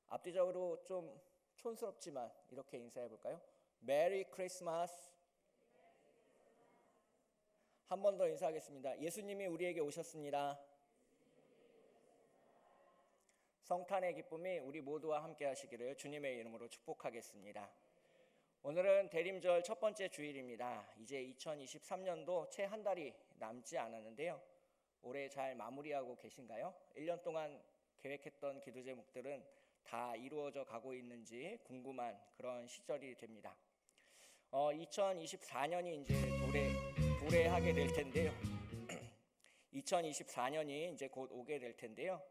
앞뒤적으로 좀 촌스럽지만 이렇게 인사해 볼까요? 메리 크리스마스. 한 번 더 인사하겠습니다. 예수님이 우리에게 오셨습니다. 성탄의 기쁨이 우리 모두와 함께 하시기를 주님의 이름으로 축복하겠습니다. 오늘은 대림절 첫 번째 주일입니다. 이제 2023년도 채 한 달이 남지 않았는데요. 올해 잘 마무리하고 계신가요? 1년 동안 계획했던 기도 제목들은 다 이루어져 가고 있는지 궁금한 그런 시절이 됩니다. 2024년이 이제 도래하게 될 텐데요. 2024년이 이제 곧 오게 될 텐데요.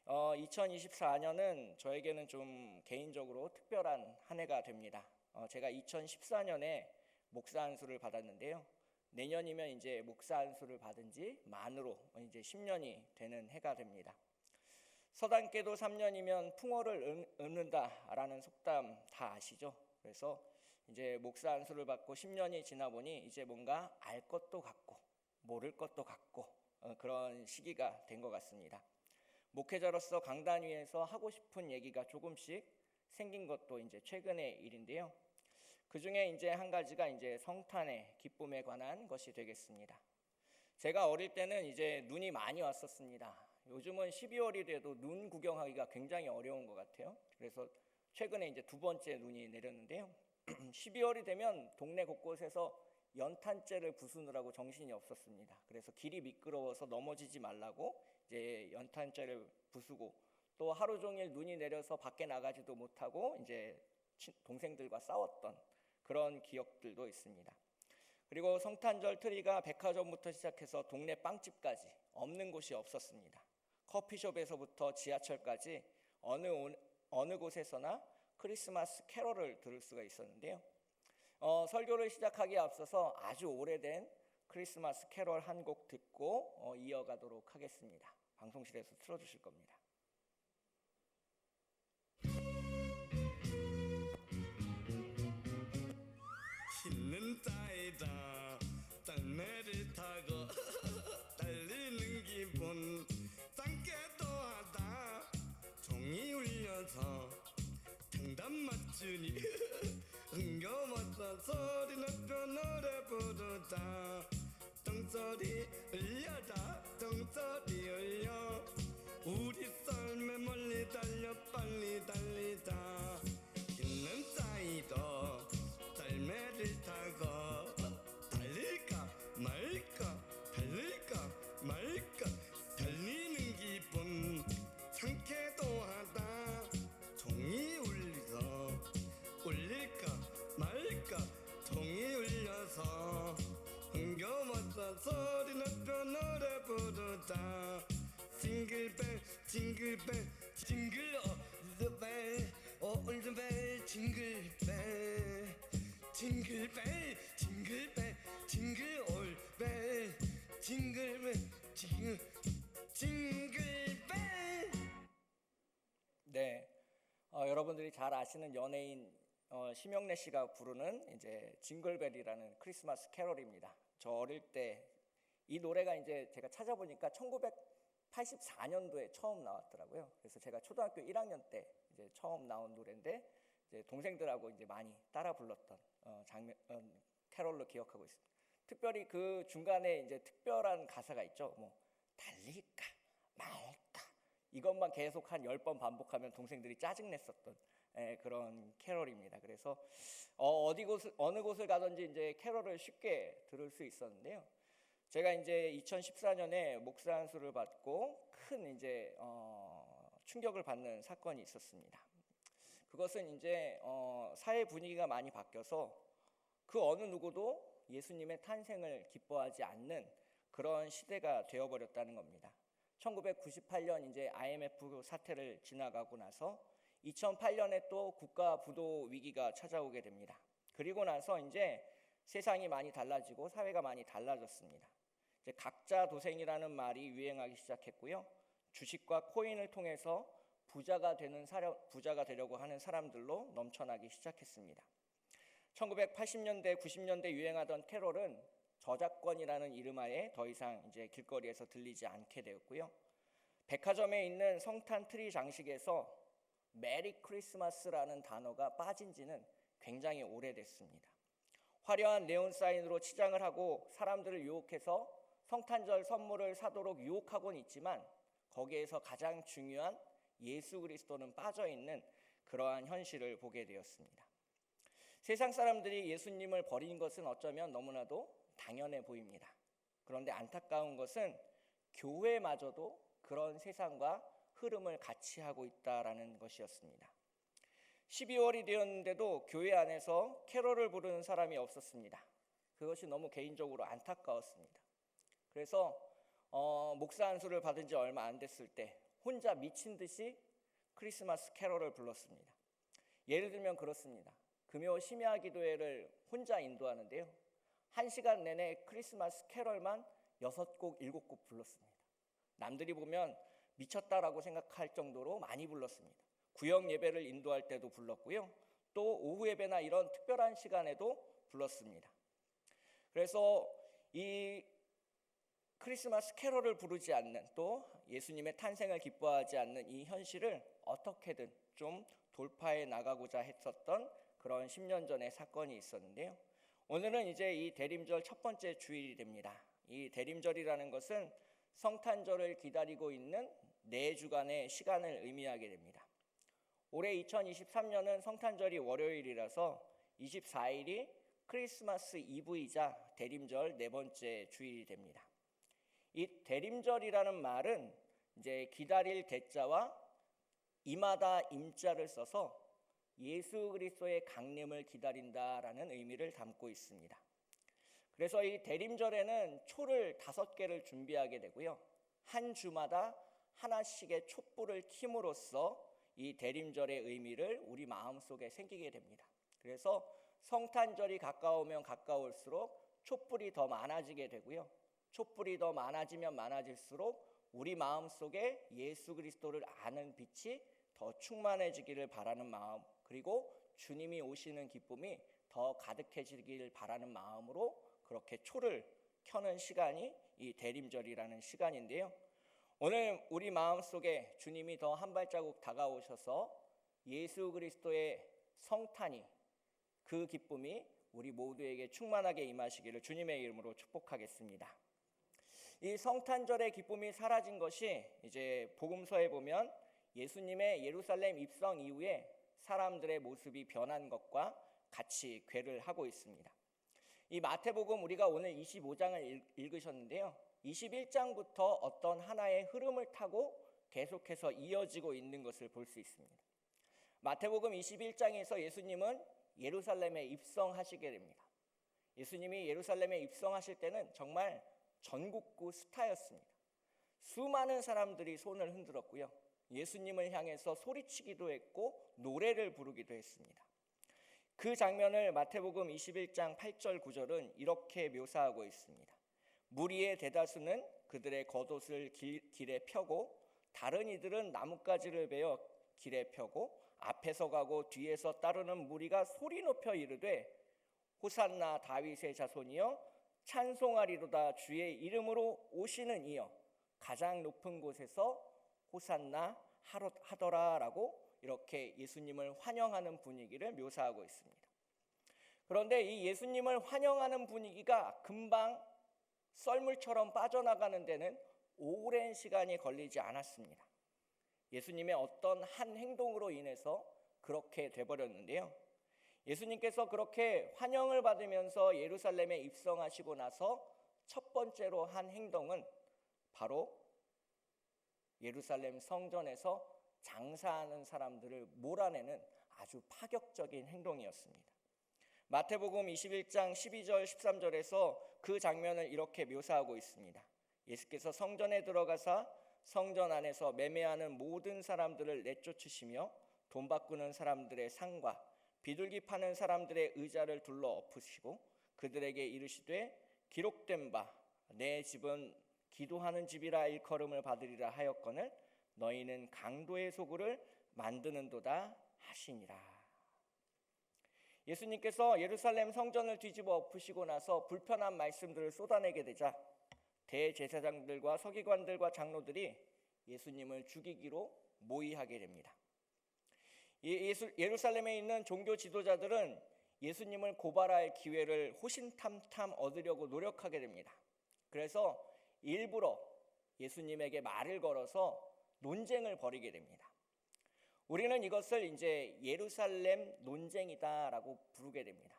2024년은 저에게는 좀 개인적으로 특별한 한 해가 됩니다. 제가 2014년에 목사 안수를 받았는데요. 내년이면 이제 목사 안수를 받은 지 만으로 이제 10년이 되는 해가 됩니다. 서당계도 3년이면 풍어를 읊는다라는 속담 다 아시죠? 그래서 이제 목사 안수를 받고 10년이 지나 보니 이제 뭔가 알 것도 같고 모를 것도 같고 그런 시기가 된 것 같습니다. 목회자로서 강단 위에서 하고 싶은 얘기가 조금씩 생긴 것도 이제 최근의 일인데요. 그 중에 이제 한 가지가 이제 성탄의 기쁨에 관한 것이 되겠습니다. 제가 어릴 때는 이제 눈이 많이 왔었습니다. 요즘은 12월이 돼도 눈 구경하기가 굉장히 어려운 것 같아요. 그래서 최근에 이제 두 번째 눈이 내렸는데요. 12월이 되면 동네 곳곳에서 연탄재를 부수느라고 정신이 없었습니다. 그래서 길이 미끄러워서 넘어지지 말라고 이제 연탄재를 부수고, 또 하루 종일 눈이 내려서 밖에 나가지도 못하고 이제 동생들과 싸웠던 그런 기억들도 있습니다. 그리고 성탄절 트리가 백화점부터 시작해서 동네 빵집까지 없는 곳이 없었습니다. 커피숍에서부터 지하철까지 어느 곳에서나 크리스마스 캐럴을 들을 수가 있었는데요. 설교를 시작하기에 앞서서 아주 오래된 크리스마스 캐럴 한 곡 듣고 이어가도록 하겠습니다. 방송실에서 틀어주실 겁니다. 흰는 따이다 딸매를 타고 달리는 기분 땅깨도 하다 종이 울려서 장단 맞추니 흥겨웠다 소리 높여 노래 부르다 똥소리 울려라 똥소리 울려 우리 썰매 멀리 달려 빨리 달리다 흰는 따이도 딸매를 타고 달릴까 말까 달릴까 말까 달리는 기분 상쾌도 하다 종이 울려서 울릴까 말까 종이 울려서 흥겨웠다 소리 높여 노래 부르다 징글벨 징글벨 징글 올드벨 올드벨 징글벨 징글벨 징글벨 징글 올벨 징글벨 징글벨. 네, 여러분들이 잘 아시는 연예인 심영래 씨가 부르는 이제 징글벨이라는 크리스마스 캐럴입니다. 저 어릴 때 이 노래가 이제 제가 찾아보니까 1984년도에 처음 나왔더라고요. 그래서 제가 초등학교 1학년 때 이제 처음 나온 노래인데 이제 동생들하고 이제 많이 따라 불렀던 캐럴로 기억하고 있습니다. 특별히 그 중간에 이제 특별한 가사가 있죠. 뭐 달릴까 말까 이것만 계속 한 10번 반복하면 동생들이 짜증냈었던 그런 캐럴입니다. 그래서 어느 곳을 가든지 이제 캐럴을 쉽게 들을 수 있었는데요. 제가 이제 2014년에 목사 안수를 받고 큰 이제 충격을 받는 사건이 있었습니다. 그것은 이제 사회 분위기가 많이 바뀌어서 그 어느 누구도 예수님의 탄생을 기뻐하지 않는 그런 시대가 되어버렸다는 겁니다. 1998년 이제 IMF 사태를 지나가고 나서 2008년에 또 국가 부도 위기가 찾아오게 됩니다. 그리고 나서 이제 세상이 많이 달라지고 사회가 많이 달라졌습니다. 이제 각자 도생이라는 말이 유행하기 시작했고요. 주식과 코인을 통해서 부자가 되려고 하는 사람들로 넘쳐나기 시작했습니다. 1980년대, 90년대 유행하던 캐럴은 저작권이라는 이름하에 더 이상 이제 길거리에서 들리지 않게 되었고요. 백화점에 있는 성탄 트리 장식에서 메리 크리스마스라는 단어가 빠진 지는 굉장히 오래됐습니다. 화려한 네온 사인으로 치장을 하고 사람들을 유혹해서 성탄절 선물을 사도록 유혹하곤 있지만 거기에서 가장 중요한 예수 그리스도는 빠져있는 그러한 현실을 보게 되었습니다. 세상 사람들이 예수님을 버린 것은 어쩌면 너무나도 당연해 보입니다. 그런데 안타까운 것은 교회마저도 그런 세상과 흐름을 같이 하고 있다라는 것이었습니다. 12월이 되었는데도 교회 안에서 캐롤을 부르는 사람이 없었습니다. 그것이 너무 개인적으로 안타까웠습니다. 그래서 목사 안수를 받은 지 얼마 안 됐을 때 혼자 미친 듯이 크리스마스 캐롤을 불렀습니다. 예를 들면 그렇습니다. 금요 심야 기도회를 혼자 인도하는데요. 1시간 내내 크리스마스 캐럴만 6곡, 7곡 불렀습니다. 남들이 보면 미쳤다라고 생각할 정도로 많이 불렀습니다. 구역 예배를 인도할 때도 불렀고요. 또 오후 예배나 이런 특별한 시간에도 불렀습니다. 그래서 이 크리스마스 캐럴을 부르지 않는, 또 예수님의 탄생을 기뻐하지 않는 이 현실을 어떻게든 좀 돌파해 나가고자 했었던 그런 10년 전의 사건이 있었는데요. 오늘은 이제 이 대림절 첫 번째 주일이 됩니다. 이 대림절이라는 것은 성탄절을 기다리고 있는 4주간의 시간을 의미하게 됩니다. 올해 2023년은 성탄절이 월요일이라서 24일이 크리스마스 이브이자 대림절 4번째 주일이 됩니다. 이 대림절이라는 말은 이제 기다릴 대자와 임하다 임자를 써서 예수 그리스도의 강림을 기다린다라는 의미를 담고 있습니다. 그래서 이 대림절에는 초를 5개를 준비하게 되고요. 한 주마다 하나씩의 촛불을 킴으로써 이 대림절의 의미를 우리 마음속에 생기게 됩니다. 그래서 성탄절이 가까우면 가까울수록 촛불이 더 많아지게 되고요. 촛불이 더 많아지면 많아질수록 우리 마음속에 예수 그리스도를 아는 빛이 더 충만해지기를 바라는 마음, 그리고 주님이 오시는 기쁨이 더 가득해지기를 바라는 마음으로 그렇게 초를 켜는 시간이 이 대림절이라는 시간인데요. 오늘 우리 마음속에 주님이 더 한 발자국 다가오셔서 예수 그리스도의 성탄이, 그 기쁨이 우리 모두에게 충만하게 임하시기를 주님의 이름으로 축복하겠습니다. 이 성탄절의 기쁨이 사라진 것이 이제 복음서에 보면 예수님의 예루살렘 입성 이후에 사람들의 모습이 변한 것과 같이 괴를 하고 있습니다. 이 마태복음 우리가 오늘 25장을 읽으셨는데요. 21장부터 어떤 하나의 흐름을 타고 계속해서 이어지고 있는 것을 볼 수 있습니다. 마태복음 21장에서 예수님은 예루살렘에 입성하시게 됩니다. 예수님이 예루살렘에 입성하실 때는 정말 전국구 스타였습니다. 수많은 사람들이 손을 흔들었고요. 예수님을 향해서 소리치기도 했고 노래를 부르기도 했습니다. 그 장면을 마태복음 21장 8절 9절은 이렇게 묘사하고 있습니다. 무리의 대다수는 그들의 겉옷을 길에 펴고 다른 이들은 나뭇가지를 베어 길에 펴고 앞에서 가고 뒤에서 따르는 무리가 소리 높여 이르되 호산나 다윗의 자손이여 찬송하리로다 주의 이름으로 오시는 이여 가장 높은 곳에서 호산나 하더라라고 이렇게 예수님을 환영하는 분위기를 묘사하고 있습니다. 그런데 이 예수님을 환영하는 분위기가 금방 썰물처럼 빠져나가는 데는 오랜 시간이 걸리지 않았습니다. 예수님의 어떤 한 행동으로 인해서 그렇게 돼버렸는데요. 예수님께서 그렇게 환영을 받으면서 예루살렘에 입성하시고 나서 첫 번째로 한 행동은 바로 예루살렘 성전에서 장사하는 사람들을 몰아내는 아주 파격적인 행동이었습니다. 마태복음 21장 12절 13절에서 그 장면을 이렇게 묘사하고 있습니다. 예수께서 성전에 들어가사 성전 안에서 매매하는 모든 사람들을 내쫓으시며 돈 바꾸는 사람들의 상과 비둘기 파는 사람들의 의자를 둘러 엎으시고 그들에게 이르시되 기록된 바 내 집은 기도하는 집이라 일컬음을 받으리라 하였거늘 너희는 강도의 소굴을 만드는도다 하시니라. 예수님께서 예루살렘 성전을 뒤집어 엎으시고 나서 불편한 말씀들을 쏟아내게 되자 대제사장들과 서기관들과 장로들이 예수님을 죽이기로 모의하게 됩니다. 예루살렘에 있는 종교 지도자들은 예수님을 고발할 기회를 호신탐탐 얻으려고 노력하게 됩니다. 그래서 일부러 예수님에게 말을 걸어서 논쟁을 벌이게 됩니다. 우리는 이것을 이제 예루살렘 논쟁이다라고 부르게 됩니다.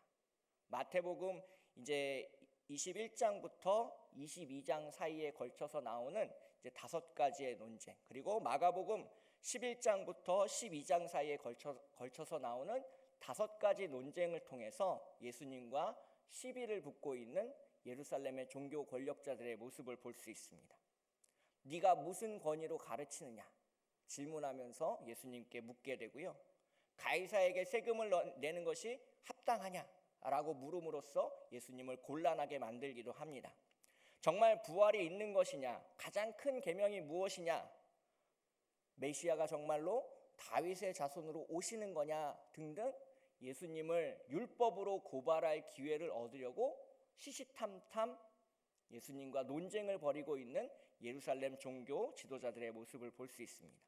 마태복음 이제 21장부터 22장 사이에 걸쳐서 나오는 이제 5가지의 논쟁, 그리고 마가복음 11장부터 12장 사이에 걸쳐서 나오는 5가지 논쟁을 통해서 예수님과 시비를 붙고 있는 예루살렘의 종교 권력자들의 모습을 볼 수 있습니다. 네가 무슨 권위로 가르치느냐 질문하면서 예수님께 묻게 되고요. 가이사에게 세금을 내는 것이 합당하냐라고 물음으로써 예수님을 곤란하게 만들기도 합니다. 정말 부활이 있는 것이냐, 가장 큰 계명이 무엇이냐, 메시아가 정말로 다윗의 자손으로 오시는 거냐 등등 예수님을 율법으로 고발할 기회를 얻으려고 시시탐탐 예수님과 논쟁을 벌이고 있는 예루살렘 종교 지도자들의 모습을 볼 수 있습니다.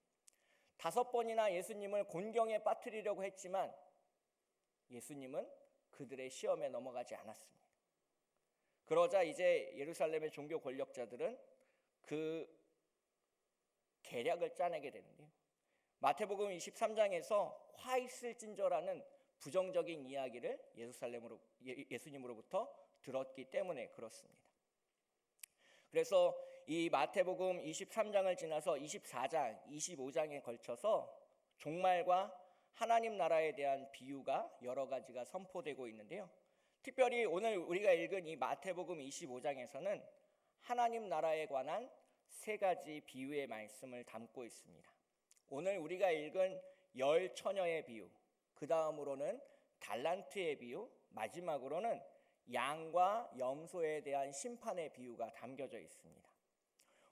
5번이나 예수님을 곤경에 빠뜨리려고 했지만 예수님은 그들의 시험에 넘어가지 않았습니다. 그러자 이제 예루살렘의 종교 권력자들은 그 계략을 짜내게 되는데요. 마태복음 23장에서 화 있을진저라는 부정적인 이야기를 예수님으로부터 들었기 때문에 그렇습니다. 그래서 이 마태복음 23장을 지나서 24장, 25장에 걸쳐서 종말과 하나님 나라에 대한 비유가 여러 가지가 선포되고 있는데요. 특별히 오늘 우리가 읽은 이 마태복음 25장에서는 하나님 나라에 관한 3가지 비유의 말씀을 담고 있습니다. 오늘 우리가 읽은 열 처녀의 비유, 그 다음으로는 달란트의 비유, 마지막으로는 양과 염소에 대한 심판의 비유가 담겨져 있습니다.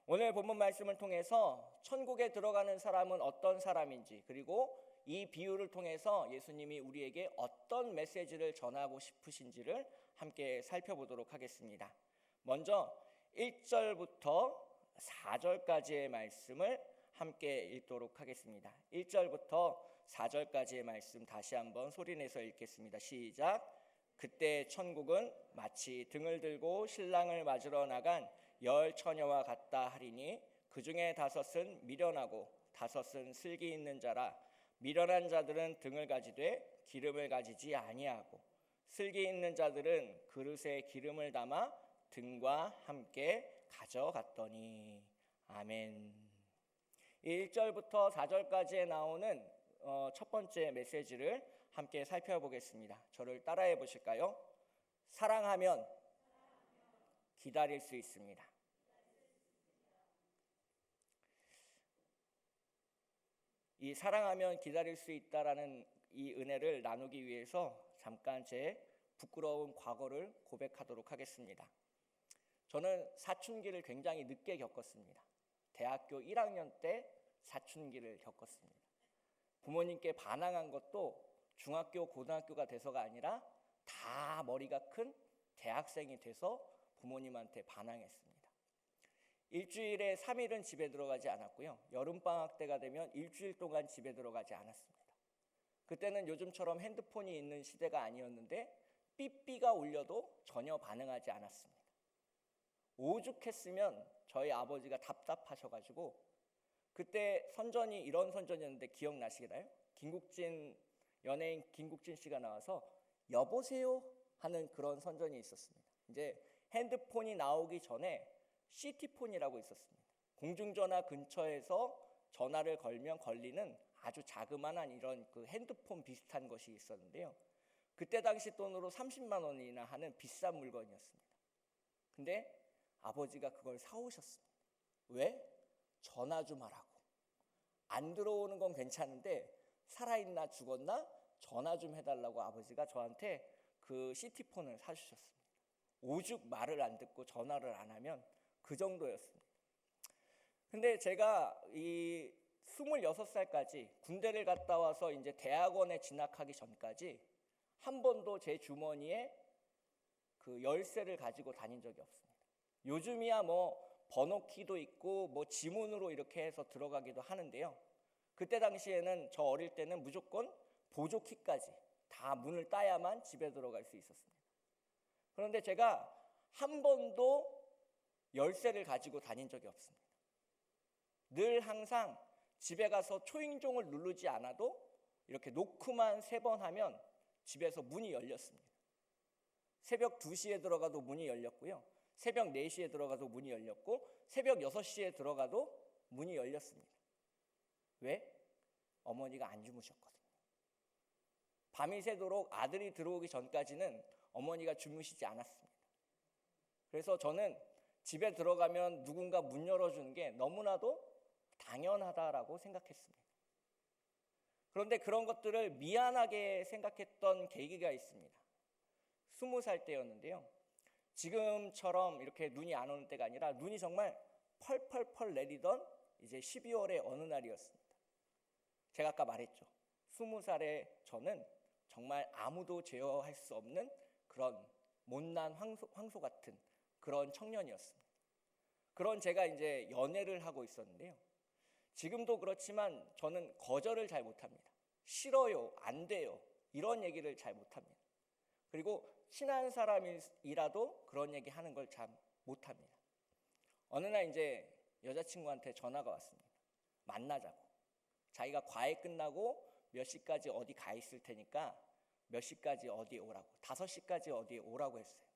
오늘 본문 말씀을 통해서 천국에 들어가는 사람은 어떤 사람인지, 그리고 이 비유를 통해서 예수님이 우리에게 어떤 메시지를 전하고 싶으신지를 함께 살펴보도록 하겠습니다. 먼저 1절부터 4절까지의 말씀을 함께 읽도록 하겠습니다. 1절부터 4절까지의 말씀 다시 한번 소리내서 읽겠습니다. 시작. 그때 천국은 마치 등을 들고 신랑을 맞으러 나간 10 처녀와 같다 하리니 그 중에 5은 미련하고 5은 슬기 있는 자라. 미련한 자들은 등을 가지되 기름을 가지지 아니하고 슬기 있는 자들은 그릇에 기름을 담아 등과 함께 가져갔더니. 아멘. 1절부터 4절까지에 나오는 첫 번째 메시지를 함께 살펴보겠습니다. 저를 따라해 보실까요? 사랑하면 기다릴 수 있습니다. 이 사랑하면 기다릴 수 있다라는 이 은혜를 나누기 위해서 잠깐 제 부끄러운 과거를 고백하도록 하겠습니다. 저는 사춘기를 굉장히 늦게 겪었습니다. 대학교 1학년 때 사춘기를 겪었습니다. 부모님께 반항한 것도 중학교, 고등학교가 돼서가 아니라 다 머리가 큰 대학생이 돼서 부모님한테 반항했습니다. 일주일에 3일은 집에 들어가지 않았고요. 여름방학 때가 되면 일주일 동안 집에 들어가지 않았습니다. 그때는 요즘처럼 핸드폰이 있는 시대가 아니었는데 삐삐가 울려도 전혀 반응하지 않았습니다. 오죽했으면 저희 아버지가 답답하셔가지고 그때 선전이 이런 선전이었는데 기억나시나요? 연예인 김국진 씨가 나와서 여보세요 하는 그런 선전이 있었습니다. 이제 핸드폰이 나오기 전에 CT폰이라고 있었습니다. 공중전화 근처에서 전화를 걸면 걸리는 아주 자그마한 이런 그 핸드폰 비슷한 것이 있었는데요. 그때 당시 돈으로 30만 원이나 하는 비싼 물건이었습니다. 근데 아버지가 그걸 사오셨습니다. 왜? 전화 좀 하라고. 안 들어오는 건 괜찮은데 살아있나 죽었나 전화 좀 해달라고 아버지가 저한테 그 CT폰을 사주셨습니다. 오죽 말을 안 듣고 전화를 안 하면 그 정도였습니다. 근데 제가 이 26살까지 군대를 갔다 와서 이제 대학원에 진학하기 전까지 한 번도 제 주머니에 그 열쇠를 가지고 다닌 적이 없습니다. 요즘이야 뭐 번호키도 있고 뭐 지문으로 이렇게 해서 들어가기도 하는데요. 그때 당시에는 저 어릴 때는 무조건 보조키까지 다 문을 따야만 집에 들어갈 수 있었습니다. 그런데 제가 한 번도 열쇠를 가지고 다닌 적이 없습니다. 늘 항상 집에 가서 초인종을 누르지 않아도 이렇게 노크만 3번 하면 집에서 문이 열렸습니다. 새벽 2시에 들어가도 문이 열렸고요. 새벽 4시에 들어가도 문이 열렸고 새벽 6시에 들어가도 문이 열렸습니다. 왜? 어머니가 안 주무셨거든요. 밤이 새도록 아들이 들어오기 전까지는 어머니가 주무시지 않았습니다. 그래서 저는 집에 들어가면 누군가 문 열어주는 게 너무나도 당연하다라고 생각했습니다. 그런데 그런 것들을 미안하게 생각했던 계기가 있습니다. 20살 때였는데요. 지금처럼 이렇게 눈이 안 오는 때가 아니라 눈이 정말 펄펄펄 내리던 이제 12월의 어느 날이었습니다. 제가 아까 말했죠. 20살의 저는 정말 아무도 제어할 수 없는 그런 못난 황소 같은 그런 청년이었습니다. 그런 제가 이제 연애를 하고 있었는데요. 지금도 그렇지만 저는 거절을 잘 못합니다. 싫어요, 안 돼요, 이런 얘기를 잘 못합니다. 그리고 친한 사람이라도 그런 얘기 하는 걸 잘 못합니다. 어느 날 이제 여자친구한테 전화가 왔습니다. 만나자고. 자기가 과외 끝나고 몇 시까지 어디 가 있을 테니까 몇 시까지 어디에 오라고, 5시까지 어디에 오라고 했어요.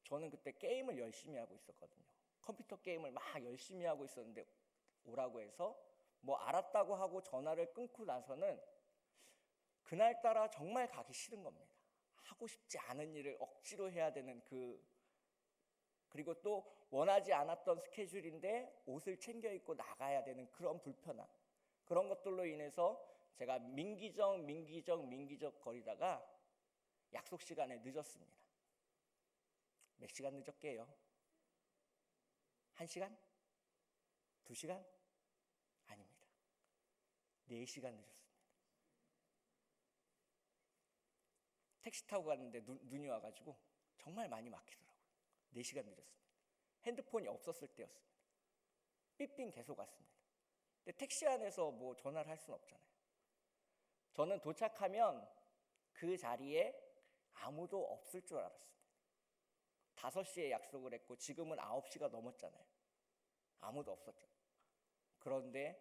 저는 그때 게임을 열심히 하고 있었거든요. 컴퓨터 게임을 막 열심히 하고 있었는데 오라고 해서 뭐 알았다고 하고 전화를 끊고 나서는 그날따라 정말 가기 싫은 겁니다. 하고 싶지 않은 일을 억지로 해야 되는 그리고 또 원하지 않았던 스케줄인데 옷을 챙겨 입고 나가야 되는 그런 불편함, 그런 것들로 인해서 제가 민기적 거리다가 약속 시간에 늦었습니다. 몇 시간 늦었게요? 1시간? 2시간? 아닙니다. 4시간 늦었습니다. 택시 타고 갔는데 눈이 와가지고 정말 많이 막히더라고요. 4시간 늦었습니다. 핸드폰이 없었을 때였습니다. 삐삥 계속 왔습니다. 근데 택시 안에서 뭐 전화를 할 수는 없잖아요. 저는 도착하면 그 자리에 아무도 없을 줄 알았습니다. 5시에 약속을 했고 지금은 9시가 넘었잖아요. 아무도 없었죠. 그런데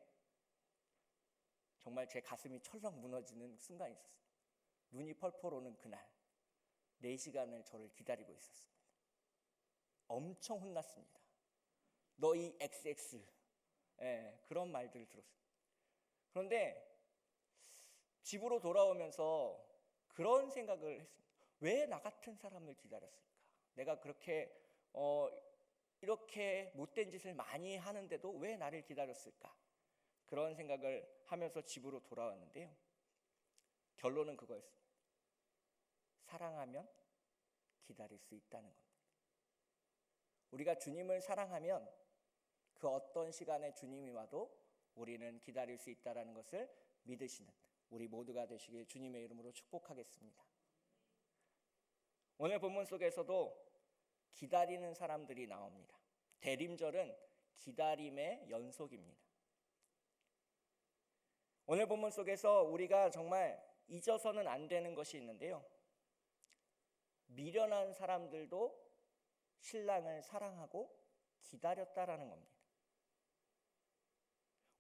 정말 제 가슴이 철렁 무너지는 순간이 있었습니다. 눈이 펄펄 오는 그날 4시간을 저를 기다리고 있었습니다. 엄청 혼났습니다. 너 이 XX, 그런 말들을 들었습니다. 그런데 집으로 돌아오면서 그런 생각을 했습니다. 왜 나 같은 사람을 기다렸을까? 내가 그렇게 이렇게 못된 짓을 많이 하는데도 왜 나를 기다렸을까? 그런 생각을 하면서 집으로 돌아왔는데요. 결론은 그거였습니다. 사랑하면 기다릴 수 있다는 겁니다. 우리가 주님을 사랑하면 그 어떤 시간에 주님이 와도 우리는 기다릴 수 있다는 것을 믿으시는 우리 모두가 되시길 주님의 이름으로 축복하겠습니다. 오늘 본문 속에서도 기다리는 사람들이 나옵니다. 대림절은 기다림의 연속입니다. 오늘 본문 속에서 우리가 정말 잊어서는 안 되는 것이 있는데요. 미련한 사람들도 신랑을 사랑하고 기다렸다라는 겁니다.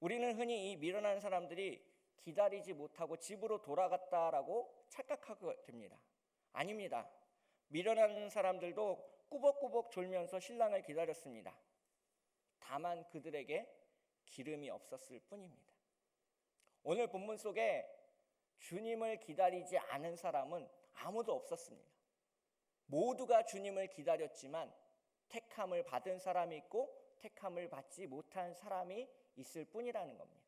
우리는 흔히 이 미련한 사람들이 기다리지 못하고 집으로 돌아갔다라고 착각하게 됩니다. 아닙니다. 미련한 사람들도 꾸벅꾸벅 졸면서 신랑을 기다렸습니다. 다만 그들에게 기름이 없었을 뿐입니다. 오늘 본문 속에 주님을 기다리지 않은 사람은 아무도 없었습니다. 모두가 주님을 기다렸지만 택함을 받은 사람이 있고 택함을 받지 못한 사람이 있을 뿐이라는 겁니다.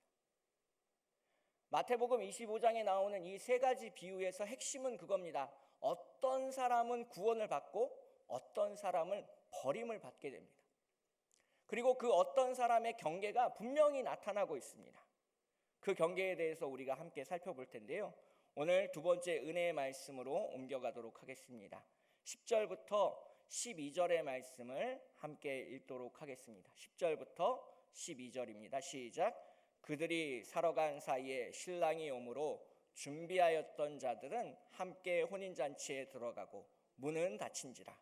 마태복음 25장에 나오는 이 3가지 비유에서 핵심은 그겁니다. 어떤 사람은 구원을 받고 어떤 사람은 버림을 받게 됩니다. 그리고 그 어떤 사람의 경계가 분명히 나타나고 있습니다. 그 경계에 대해서 우리가 함께 살펴볼 텐데요. 오늘 2번째 은혜의 말씀으로 옮겨가도록 하겠습니다. 10절부터 12절의 말씀을 함께 읽도록 하겠습니다. 10절부터 12절입니다. 시작. 그들이 살아간 사이에 신랑이 오므로 준비하였던 자들은 함께 혼인잔치에 들어가고 문은 닫힌지라.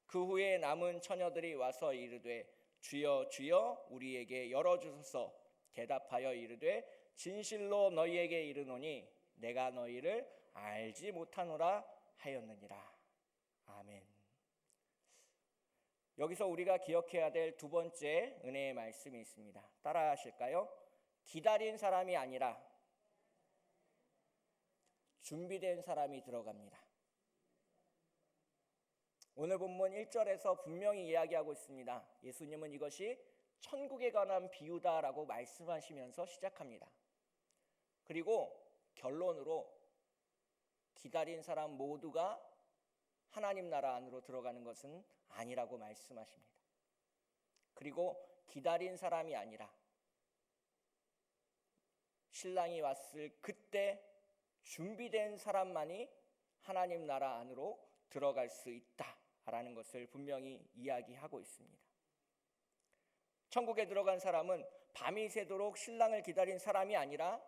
그 후에 남은 처녀들이 와서 이르되 주여 주여 우리에게 열어주소서. 대답하여 이르되 진실로 너희에게 이르노니 내가 너희를 알지 못하노라 하였느니라. 아멘. 여기서 우리가 기억해야 될 두 번째 은혜의 말씀이 있습니다. 따라하실까요? 기다린 사람이 아니라 준비된 사람이 들어갑니다. 오늘 본문 1절에서 분명히 이야기하고 있습니다. 예수님은 이것이 천국에 관한 비유다라고 말씀하시면서 시작합니다. 그리고 결론으로 기다린 사람 모두가 하나님 나라 안으로 들어가는 것은 아니라고 말씀하십니다. 그리고 기다린 사람이 아니라 신랑이 왔을 그때 준비된 사람만이 하나님 나라 안으로 들어갈 수 있다라는 것을 분명히 이야기하고 있습니다. 천국에 들어간 사람은 밤이 새도록 신랑을 기다린 사람이 아니라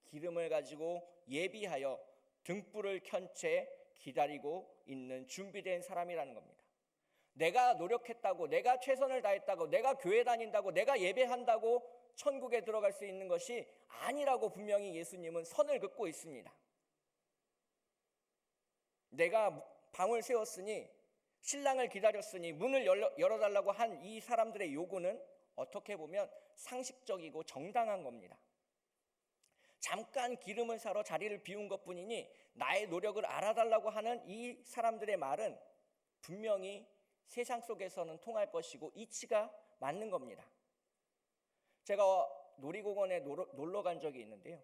기름을 가지고 예비하여 등불을 켠 채 기다리고 있는 준비된 사람이라는 겁니다. 내가 노력했다고, 내가 최선을 다했다고, 내가 교회 다닌다고, 내가 예배한다고 천국에 들어갈 수 있는 것이 아니라고 분명히 예수님은 선을 긋고 있습니다. 내가 방을 세웠으니, 신랑을 기다렸으니 문을 열어달라고 한 이 사람들의 요구는 어떻게 보면 상식적이고 정당한 겁니다. 잠깐 기름을 사러 자리를 비운 것뿐이니 나의 노력을 알아달라고 하는 이 사람들의 말은 분명히 세상 속에서는 통할 것이고 이치가 맞는 겁니다. 제가 놀이공원에 놀러 간 적이 있는데요.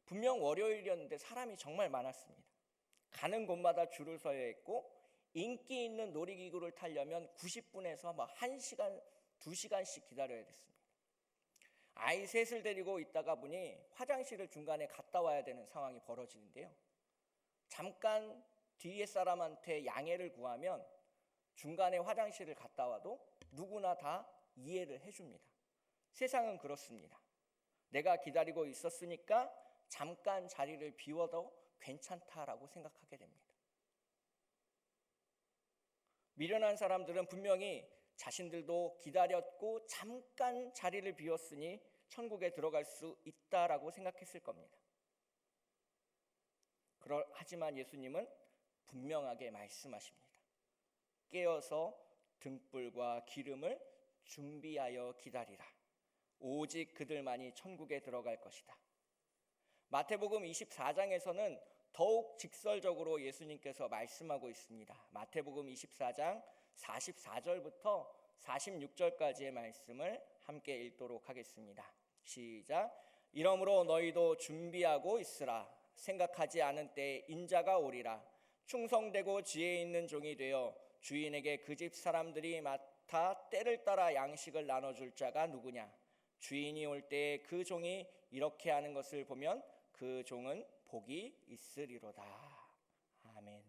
분명 월요일이었는데 사람이 정말 많았습니다. 가는 곳마다 줄을 서야 했고 인기 있는 놀이기구를 타려면 90분에서 막 1시간, 2시간씩 기다려야 됐습니다. 아이 셋을 데리고 있다가 보니 화장실을 중간에 갔다 와야 되는 상황이 벌어지는데요. 잠깐 뒤에 사람한테 양해를 구하면 중간에 화장실을 갔다 와도 누구나 다 이해를 해줍니다. 세상은 그렇습니다. 내가 기다리고 있었으니까 잠깐 자리를 비워도 괜찮다라고 생각하게 됩니다. 미련한 사람들은 분명히 자신들도 기다렸고 잠깐 자리를 비웠으니 천국에 들어갈 수 있다라고 생각했을 겁니다. 하지만 예수님은 분명하게 말씀하십니다. 깨어서 등불과 기름을 준비하여 기다리라. 오직 그들만이 천국에 들어갈 것이다. 마태복음 24장에서는 더욱 직설적으로 예수님께서 말씀하고 있습니다. 마태복음 24장 44절부터 46절까지의 말씀을 함께 읽도록 하겠습니다. 시작. 이러므로 너희도 준비하고 있으라. 생각하지 않은 때에 인자가 오리라. 충성되고 지혜 있는 종이 되어 주인에게 그 집 사람들이 맡아 때를 따라 양식을 나눠줄 자가 누구냐. 주인이 올 때에 그 종이 이렇게 하는 것을 보면 그 종은 복이 있으리로다. 아멘.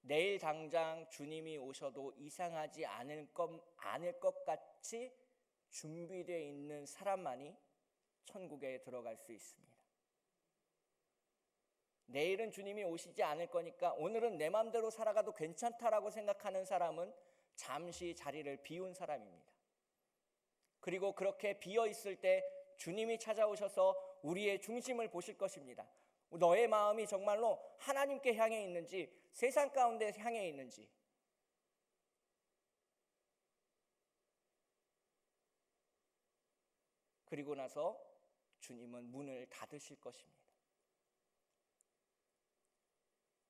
내일 당장 주님이 오셔도 이상하지 않을 것 같이 준비되어 있는 사람만이 천국에 들어갈 수 있습니다. 내일은 주님이 오시지 않을 거니까 오늘은 내 맘대로 살아가도 괜찮다라고 생각하는 사람은 잠시 자리를 비운 사람입니다. 그리고 그렇게 비어 있을 때 주님이 찾아오셔서 우리의 중심을 보실 것입니다. 너의 마음이 정말로 하나님께 향해 있는지 세상 가운데 향해 있는지. 그리고 나서 주님은 문을 닫으실 것입니다.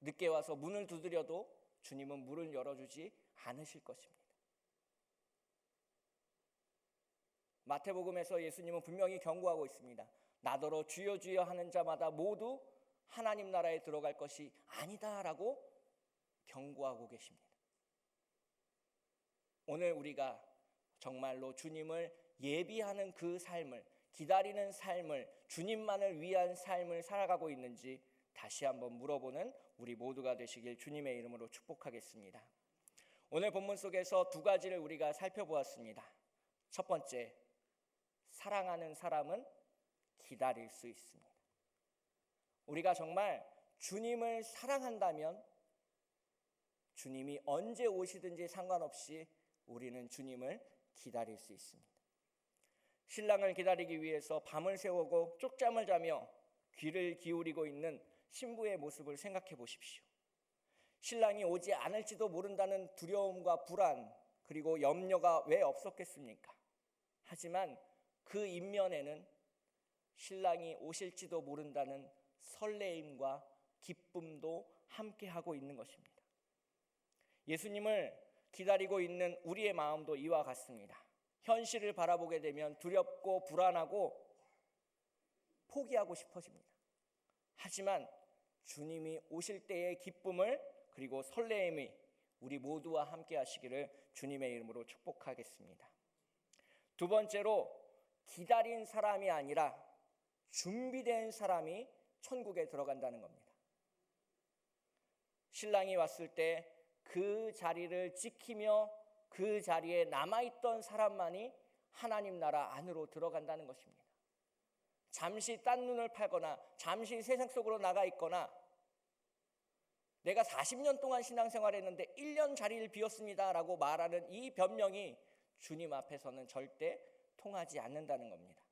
늦게 와서 문을 두드려도 주님은 문을 열어주지 않으실 것입니다. 마태복음에서 예수님은 분명히 경고하고 있습니다. 나더러 주여 주여 하는 자마다 모두 하나님 나라에 들어갈 것이 아니다라고 경고하고 계십니다. 오늘 우리가 정말로 주님을 예비하는 그 삶을, 기다리는 삶을, 주님만을 위한 삶을 살아가고 있는지 다시 한번 물어보는 우리 모두가 되시길 주님의 이름으로 축복하겠습니다. 오늘 본문 속에서 두 가지를 우리가 살펴보았습니다. 첫 번째, 사랑하는 사람은 기다릴 수 있습니다. 우리가 정말 주님을 사랑한다면 주님이 언제 오시든지 상관없이 우리는 주님을 기다릴 수 있습니다. 신랑을 기다리기 위해서 밤을 새우고 쪽잠을 자며 귀를 기울이고 있는 신부의 모습을 생각해 보십시오. 신랑이 오지 않을지도 모른다는 두려움과 불안 그리고 염려가 왜 없었겠습니까? 하지만 그 인면에는 신랑이 오실지도 모른다는 설레임과 기쁨도 함께하고 있는 것입니다. 예수님을 기다리고 있는 우리의 마음도 이와 같습니다. 현실을 바라보게 되면 두렵고 불안하고 포기하고 싶어집니다. 하지만 주님이 오실 때의 기쁨을 그리고 설레임이 우리 모두와 함께 하시기를 주님의 이름으로 축복하겠습니다. 두 번째로 기다린 사람이 아니라 준비된 사람이 천국에 들어간다는 겁니다. 신랑이 왔을 때 그 자리를 지키며 그 자리에 남아있던 사람만이 하나님 나라 안으로 들어간다는 것입니다. 잠시 딴 눈을 팔거나 잠시 세상 속으로 나가 있거나 내가 40년 동안 신앙생활했는데 1년 자리를 비웠습니다 라고 말하는 이 변명이 주님 앞에서는 절대 통하지 않는다는 겁니다.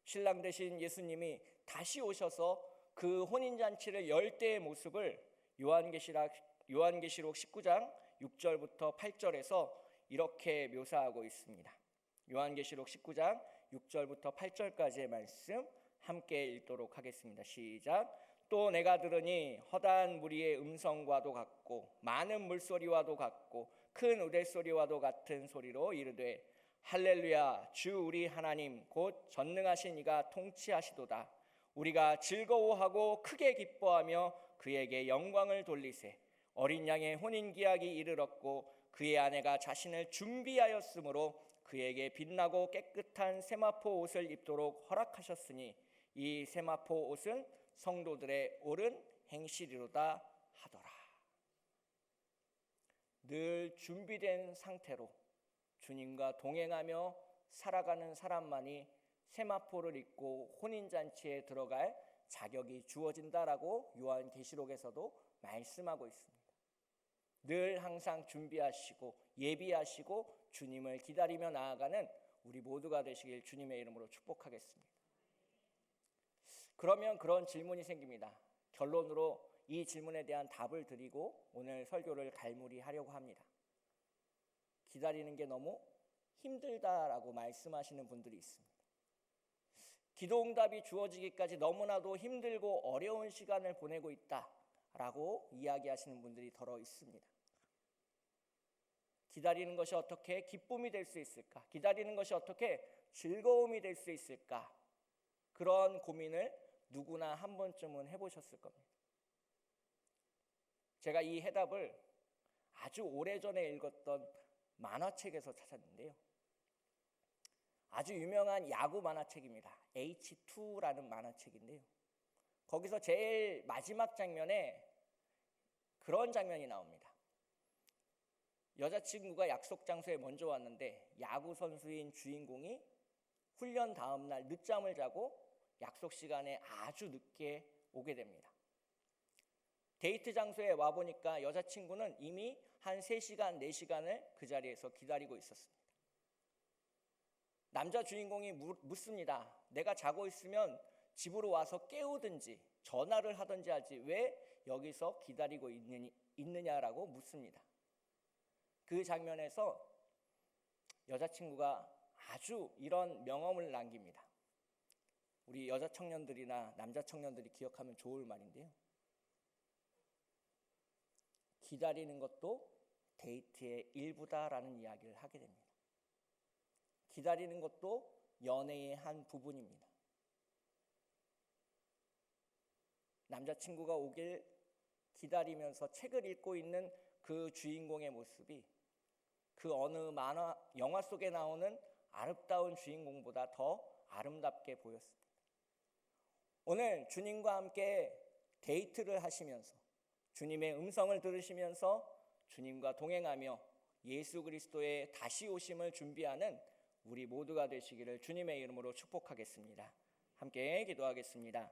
신랑 되신 예수님이 다시 오셔서 그 혼인잔치를 열 때의 모습을 요한계시록 19장 6절부터 8절에서 이렇게 묘사하고 있습니다. 요한계시록 19장 6절부터 8절까지의 말씀 함께 읽도록 하겠습니다. 시작. 또 내가 들으니 허다한 무리의 음성과도 같고 많은 물소리와도 같고 큰 우대소리와도 같은 소리로 이르되 할렐루야 주 우리 하나님 곧 전능하신 이가 통치하시도다. 우리가 즐거워하고 크게 기뻐하며 그에게 영광을 돌리세. 어린 양의 혼인기약이 이르렀고 그의 아내가 자신을 준비하였으므로 그에게 빛나고 깨끗한 세마포 옷을 입도록 허락하셨으니 이 세마포 옷은 성도들의 옳은 행실이로다 하더라. 늘 준비된 상태로 주님과 동행하며 살아가는 사람만이 세마포를 입고 혼인잔치에 들어갈 자격이 주어진다라고 요한계시록에서도 말씀하고 있습니다. 늘 항상 준비하시고 예비하시고 주님을 기다리며 나아가는 우리 모두가 되시길 주님의 이름으로 축복하겠습니다. 그러면 그런 질문이 생깁니다. 결론으로 이 질문에 대한 답을 드리고 오늘 설교를 갈무리하려고 합니다. 기다리는 게 너무 힘들다라고 말씀하시는 분들이 있습니다. 기도응답이 주어지기까지 너무나도 힘들고 어려운 시간을 보내고 있다라고 이야기하시는 분들이 더러 있습니다. 기다리는 것이 어떻게 기쁨이 될 수 있을까? 기다리는 것이 어떻게 즐거움이 될 수 있을까? 그런 고민을 누구나 한 번쯤은 해보셨을 겁니다. 제가 이 해답을 아주 오래전에 읽었던 만화책에서 찾았는데요. 아주 유명한 야구 만화책입니다. H2라는 만화책인데요. 거기서 제일 마지막 장면에 그런 장면이 나옵니다. 여자친구가 약속 장소에 먼저 왔는데 야구 선수인 주인공이 훈련 다음 날 늦잠을 자고 약속 시간에 아주 늦게 오게 됩니다. 데이트 장소에 와보니까 여자친구는 이미 한 3시간, 4시간을 그 자리에서 기다리고 있었습니다. 남자 주인공이 묻습니다. 내가 자고 있으면 집으로 와서 깨우든지 전화를 하든지 하지 왜 여기서 기다리고 있느냐라고 묻습니다. 그 장면에서 여자친구가 아주 이런 명언을 남깁니다. 우리 여자 청년들이나 남자 청년들이 기억하면 좋을 말인데요. 기다리는 것도 데이트의 일부다라는 이야기를 하게 됩니다. 기다리는 것도 연애의 한 부분입니다. 남자친구가 오길 기다리면서 책을 읽고 있는 그 주인공의 모습이 그 어느 만화, 영화 속에 나오는 아름다운 주인공보다 더 아름답게 보였습니다. 오늘 주님과 함께 데이트를 하시면서 주님의 음성을 들으시면서 주님과 동행하며 예수 그리스도의 다시 오심을 준비하는 우리 모두가 되시기를 주님의 이름으로 축복하겠습니다. 함께 기도하겠습니다.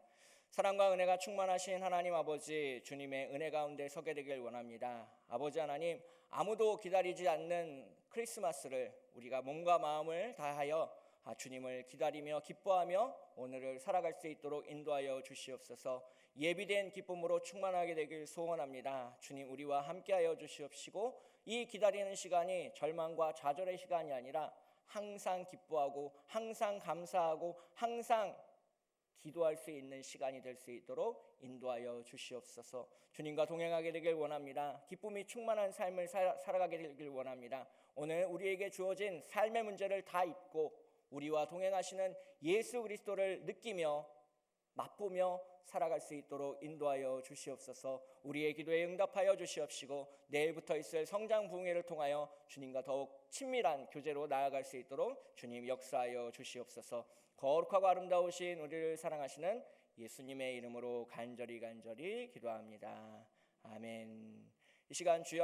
사랑과 은혜가 충만하신 하나님 아버지, 주님의 은혜 가운데 서게 되길 원합니다. 아버지 하나님, 아무도 기다리지 않는 크리스마스를 우리가 몸과 마음을 다하여 주님을 기다리며 기뻐하며 오늘을 살아갈 수 있도록 인도하여 주시옵소서. 예비된 기쁨으로 충만하게 되길 소원합니다. 주님, 우리와 함께하여 주시옵시고 이 기다리는 시간이 절망과 좌절의 시간이 아니라 항상 기뻐하고 항상 감사하고 항상 기도할 수 있는 시간이 될 수 있도록 인도하여 주시옵소서. 주님과 동행하게 되길 원합니다. 기쁨이 충만한 삶을 살아가게 되길 원합니다. 오늘 우리에게 주어진 삶의 문제를 다 잊고 우리와 동행하시는 예수 그리스도를 느끼며 맛보며 살아갈 수 있도록 인도하여 주시옵소서. 우리의 기도에 응답하여 주시옵시고 내일부터 있을 성장 부흥회를 통하여 주님과 더욱 친밀한 교제로 나아갈 수 있도록 주님 역사하여 주시옵소서. 거룩하고 아름다우신 우리를 사랑하시는 예수님의 이름으로 간절히 기도합니다. 아멘. 이 시간 주여